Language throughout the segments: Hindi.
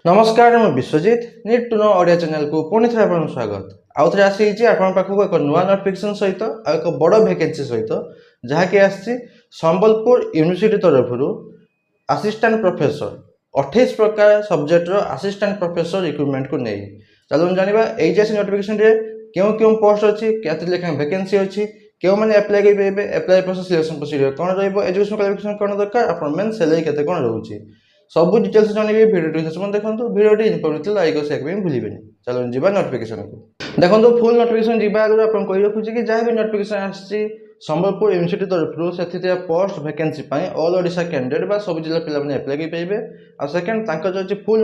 नमस्कार मैं Vishwajit need to know audio channel को पुणी थे आपन स्वागत आउ थे आसी आपन पाखक एक नुआ नोटिफिकेशन सहित एक बड़ वैकेंसी सहित जहाँकि आसी संबलपुर यूनिवर्सिटी तरफ असिस्टेंट प्रोफेसर 28 प्रकार सब्जेक्ट असिस्टेंट प्रोफेसर रिक्रुटमेंट को नहीं चलो जाना एच नोटिफिकेशन क्यों क्यों पोस्ट अच्छी क्या लेखा वैकेंसी अच्छी क्यों मैंने अप्लाई करेंगे अप्लाई प्रोसेस सिलेक्शन प्रोसीजर कौन रेजुकेशन क्वालिफिकेशन कौन दरकार अपन मेन सैलरी केते कौन रोचे सब डिटेल्स जानवे भिडियो शेष देखो भिडियो इनफर्मेटिव लाइक और शेयर भूलें। चलो जी नोटिफिकेशन को देखो फुल नोटिफिकेशन जी आगे आप कही रखुच्छी कि जहाँ भी नोटिफिकेशन आसी संबलपुर यूनिवर्सिटी तरफ से post vacancy all Odisha candidate सब जिला पे अप्लाई करेंगे आ सेकेंड जो full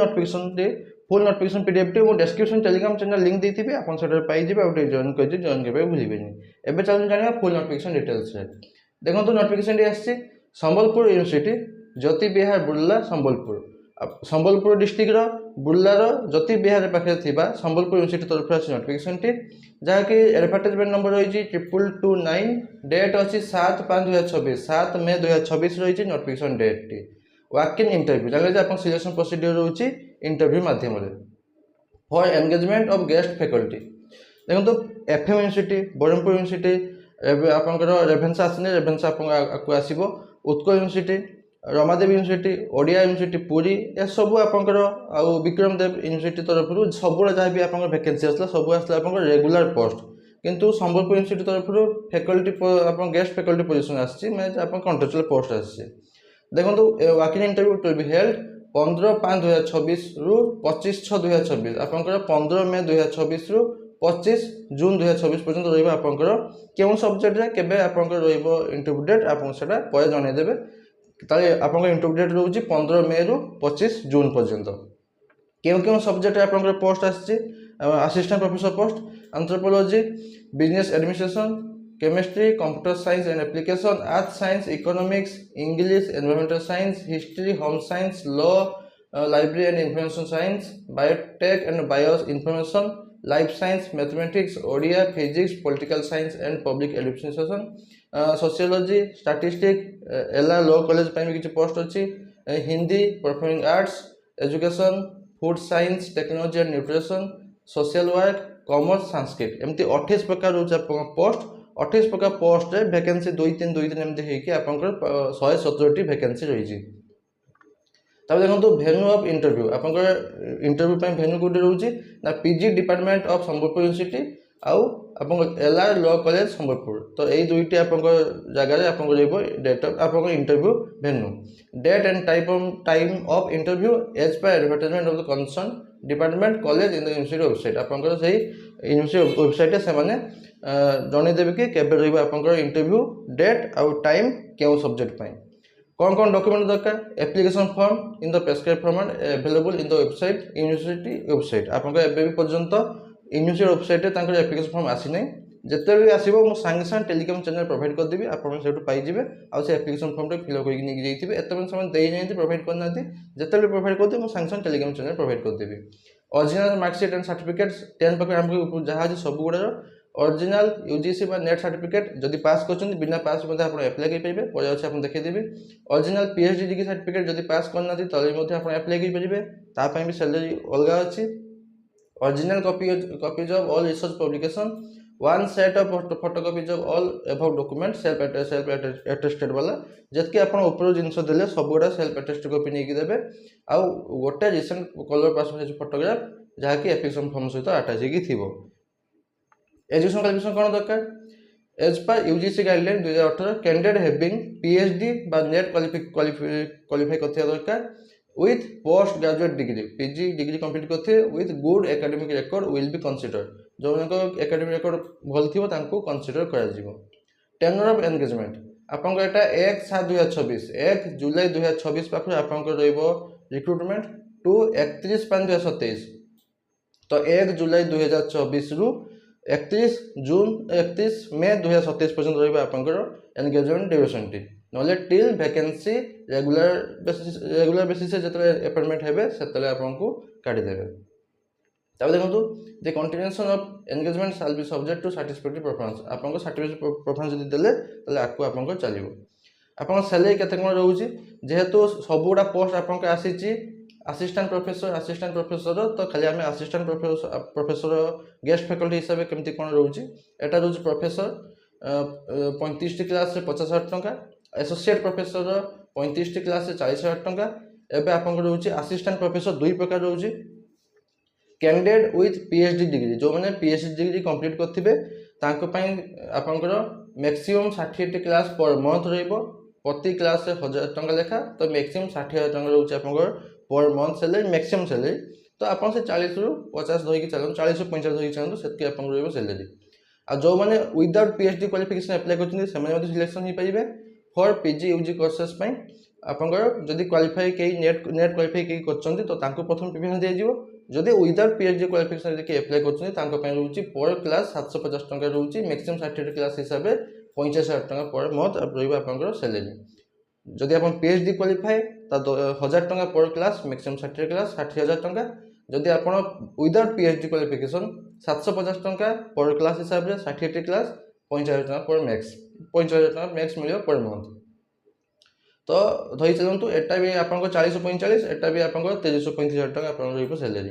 notification PDF T description Telegram channel link देती आप पाइबे जॉइन कर जॉइन करके भूलें। एवं चलो जाना फुल नोटिफिकेशन डिटेल्स देखो नोटिफिकेशन आसी संबलपुर यूनिवर्सिटी ज्योति विहार बुर्ला संबलपुर डिस्ट्रिक्ट बुर्लार ज्योति विहार पाखे संबलपुर यूनिवर्सिटी तरफ अच्छी नोटिफिकेशन टी जहाँकि एडवर्टाइजमेंट नंबर रही 2229 डेट अच्छी 7/5/2026 7 मे 2026 रही नोटिफिकेशन डेट टी वॉक इन इंटरव्यू जान आप सिलेक्शन प्रोसीजर रोचे इंटरव्यू मध्यम for engagement of guest faculty देखो एफएम यूनिवर्सिटी ब्रह्मपुर यूनिवर्सिटी आपंकर रेभेन्सा आसने रेभेन्सा आपको आसो Utkal university Ramadevi university Odia university Puri ए सब आपंकर आउ विक्रम देव यूनिवर्सिटी तरफ सब जहाँ भी आप वैकेंसी आसला सब आसला आप रेगुलर पोस्ट किंतु संबलपुर यूनिवर्सिटी तरफ फैकल्टी आप गेस्ट फैकल्टी पोजिशन आसी कंट्राक्चुअल पोस्ट आसी देखो walk in interview to be held 15/5/2026 रु 25/6/2026 आपंकर 15 मे 2026 रु 25 जून 2026 पर्यंत रहा आपंकर क्यों सब्जेक्ट केबे आपंकर रहिबो इंटरव्यू डेट आपन सेटा परे जणाई देबे ताले आपंकर इंटरव्यू डेट रोची 15 मे रु 25 जून पर्यंत क्यों क्यों सब्जेक्ट आपंकर पोस्ट आसी assistant professor post anthropology business administration chemistry computer science and application earth science economics English environmental science history home science law library and information science biotech and bio information life science mathematics Odia physics political science and public administration sociology statistics एला लॉ कॉलेज भी किसी पोस्ट अच्छी Hindi performing arts education food science technology and nutrition social work commerce Sanskrit एमती 28 प्रकार रोचे पोस्ट 28 प्रकार पोस्ट वैकेंसी 2-3 एमती आपंकर 117 वैकेंसी रही देखो भेन्यू ऑफ इंटरव्यू आपंकर इंटरव्यू भेन्यू कौटे रोचे ना PG department of Sambalpur university आउ आप एलआर लॉ कॉलेज संबलपुर तो यही दुईटी आप जगह आप डेट आप interview venue date and time of interview as per advertisement of the concern department college in the university website आपंकर से यूनिवर्सिटी वेबसाइट से जनईदेवे कि केबे रही आपंकर इंटरव्यू डेट आउ टाइम क्यों सब्जेक्ट कौन कौन डॉक्यूमेंट दरकार application form in the prescribe format available in the website university website आपको एवं पर्यंत यूनिवर्सिटी वेबसाइट एप्लिकेशन फॉर्म आसी ना जिते भी आसो मुझे सांगे सांगे टेलीग्राम चैनल प्रोवाइड करदेवी आपको पाइबे आउ से एप्लिकेशन फॉर्म फिलअप करके एत समय प्रोवाइड करना जिते भी प्रोवाइड करदे मुझे सांगे सांगे टेलीग्राम चैनल प्रोवाइड करदेवी ओरिजिनल मार्कशीट एंड सर्टिफिकेट 10 पाखे आम जहाँ अच्छे सब गुड़ा ओरिजिनल यूजीसी नेट सर्टिफिकेट जदि पास कर बिना पास आप एप्लाई करेंगे पर अच्छे आप देखदेवी ओरिजिनल पीएचडी डिग्री सर्टिफिकेट जदि पास करना तले आप एप्लाई करेंगे भी सैलरी अलग अच्छी original copies of all research publication one set of photocopies of all above document self attested वाला जितकी आप ऊपर जिनस देले सब गुड़ा सेल्फ अटेस्टेड कॉपी नहीं देवे आउ गोटे रिसेंट कलर पासपोर्ट फोटोग्राफ जहाँकि एप्लिकेशन फॉर्म सहित अटैच हो एजुकेशन क्वालिफिकेशन कौन दरकार as per UGC guideline 2018 candidate having PhD बा नेट क्वालिफाई करथिया दरकार with post graduate degree PG degree complete करथे with good academic record will be considered जो एकेडमिक रिकॉर्ड भल थी कंसीडर कर टेन्योर ऑफ एंगेजमेंट आपंकर एटा 1/7/2026 1 जुलाई 2026 पाखर आपंकर रहिबो रिक्रुटमेंट टू 31/5/2027 तो 1 जुलाई 2024 रु 31 जून 31 मे 2027 पर्यंत रहिबो आपंकर एंगेजमेंट ड्यूरेशन टी नले टिल वैकेंसी रेगुलर बेसिस जिते अपॉइंटमेंट हेबे सेतले आपको काटी देबे तब देखो the continuation of engagement shall be subject to satisfactory performance आपको सर्टिफिकेट परफॉर्मेंस जदि देले तले आपको आपको चलिबो आपन सैलरी केते कोन रहउची जेहेतु सब गुडा पोस्ट आपन आसीची असिस्टेंट प्रोफेसर तो खाली आम असिस्टेंट प्रोफेसर गेस्ट फैकल्टी हिसाब से केमती कौन रोचे एटा रोज प्रोफेसर 35 क्लास 50,000 टंका एसोसिएट प्रोफेसर 35 क्लास 40,000 टंका एबे आपन रोचे असिस्टेंट प्रोफेसर दुई प्रकार रोचे कैंडिडेट विथ पीएचडी डिग्री जो मैंने पीएचडी डिग्री कंप्लीट करथिबे तांको पई आपनकर मैक्सिमम 60 क्लास पर मंथ रहइबो प्रति क्लास 1,000 टंका लेखा तो मैक्सिमम 60,000 टंका रोचे आपनकर per month salary maximum salary तो आपन से 40 रु 50 धोई के चलन 40 रु 50 धोई के चलन सेतके आपन रहइबो सैलरी आ जो माने विदाउट पीएचडी क्वालिफिकेशन अप्लाई करछिन सेमाने मध्ये सिलेक्शन ही पाइबे फॉर पीजी यूजी कोर्सेस पई आपनकर जदी क्वालिफाई के नेट क्वालिफाई के करछन्ती तो तांको प्रथम प्रिफरेंस दिया जिवो जदि विदाउट पीएचडी क्वालिफिकेशन जदि अप्लाई करछन्ती तांको पई रहउची पर क्लास 750 टंका रहउची मैक्सिमम 60 क्लास हिसाब से 50,000 टंका पर मंथ रहइबो आपनकर सैलरी जदि आपन पीएचडी क्वालिफाई ता 1,000 टंका पर क्लास मैक्सिमम 60 क्लास 60,000 टंका जदि आपन विदाउट पीएचडी क्वालिफिकेशन 750 टंका पर क्लास हिसाब से 60 क्लास 50,000 टंका पर मैक्स 50,000 टंका मैक्स मिलियो पर मंथ तो धई चलंतु एटा भी आपन 40-45 एटा भी आपन 23-35,000 टंका आपन रहइबो सैलरी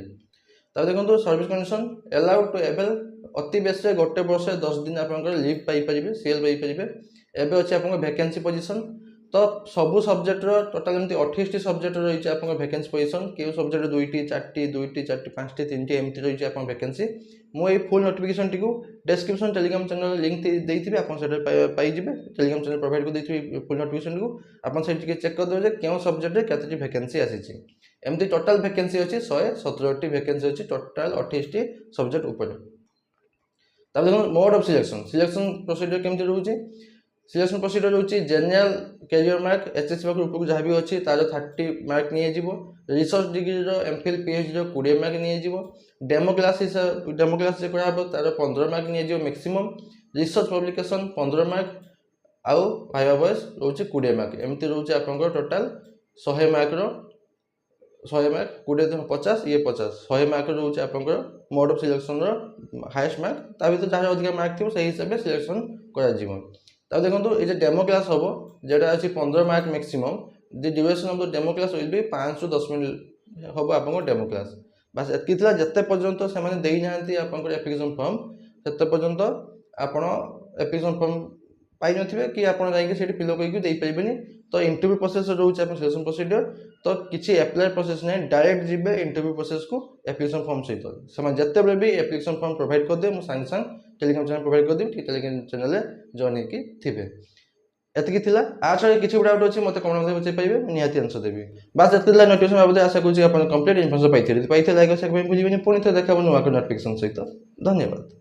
तब देखंतु service condition allowed to able अति बेसी गोटे वर्ष 10 दिन आपन लीव पाई परिबे सीएल पाई परिबे एबे अछि आपन वैकेंसी पोजीशन तो सबु सब्जेक्ट रो टोटल एमती 28 सब्जेक्ट रही आपन वैकेंसी पोजीशन के सब्जेक्ट 2टी 4टी 2टी 4टी 5टी 3टी एमती रही आपन वैकेंसी मो ए फुल नोटिफिकेशन टिकु डिस्क्रिप्शन टेलीग्राम चैनल लिंक देइथिबे आपन सेटा पाई जिबे टेलीग्राम चैनल प्रोवाइड को देइथिबे फुल नोटिफिकेशन टिकु आपन सेट के चेक कर देबे जे केउ सब्जेक्ट रे केतेटी वैकेंसी आसीची एमती टोटल वैकेंसी अछि 117टी वैकेंसी अछि टोटल 28टी सब्जेक्ट ऊपर तब देखो मोड ऑफ सिलेक्शन प्रोसीजर केमती रहउची सिलेक्शन प्रोसीजर होची general career mark HSC mark ऊपर जहाँ भी अच्छी तार 30 मार्क नहीं जीवो रिसर्च डिग्री रो एमफिल पीएचडी रो 20 मार्क नहीं जीवो डेमो क्लास जे करा हबो तार 15 मार्क नहीं जीवो मैक्सिमम रिसर्च पब्लिकेशन 15 मार्क आउ भाइबा वॉइस रोची 20 मार्क एमती रोची आपन टोटल 100 मार्क रो 100 मार्क 20 50 ये 50 100 मार्क रोची आपन मोड ऑफ सिलेक्शन रो हाईएस्ट मार्क ता भीतर जहाँ अधिक मार्क थी सही हिसाब से सिलेक्शन करा जीवो तब देखो ये डेमो क्लास हम जेटा अच्छी 15 mark maximum the duration of the demo class will be 5 to 10 minute हम आप डेमो क्लास बस एतकी जिते पर्यंत से देना आप एप्लिकेशन फॉर्म से पर्यंत आपण एप्लिकेशन फॉर्म पाई नथिबे कि आपण जाई से फिलअप करके दे परिबेनी तो इंटरव्यू प्रोसेस रोचे आप सिलेक्शन प्रोसीजर तो किसी अप्लाई प्रोसेस नहीं डायरेक्ट जीवे इंटरव्यू प्रोसेस को एप्लिकेशन फॉर्म सहित से जिते भी एप्लिकेशन फॉर्म प्रोवाइड कर दे सांगे सांग टेलीग्राम चैनल प्रोवाइड कर देबी टेलीग्राम चैनल जॉइन होकी थिबे एतकी थिला आ छळे किछि डाउट अछि मते कमेंट में बचै पाइबे निहाती आंसर देबी बस एतकी नोटिफिकेशन बाबत आशा करूछि आपण कंप्लीट इन्फॉर्मेशन पाइथिबे पाइथे लाइक और शेयर भूलिबेनी पुणी थे देखाबो नुवा नोटिफिकेशन सहित धन्यवाद।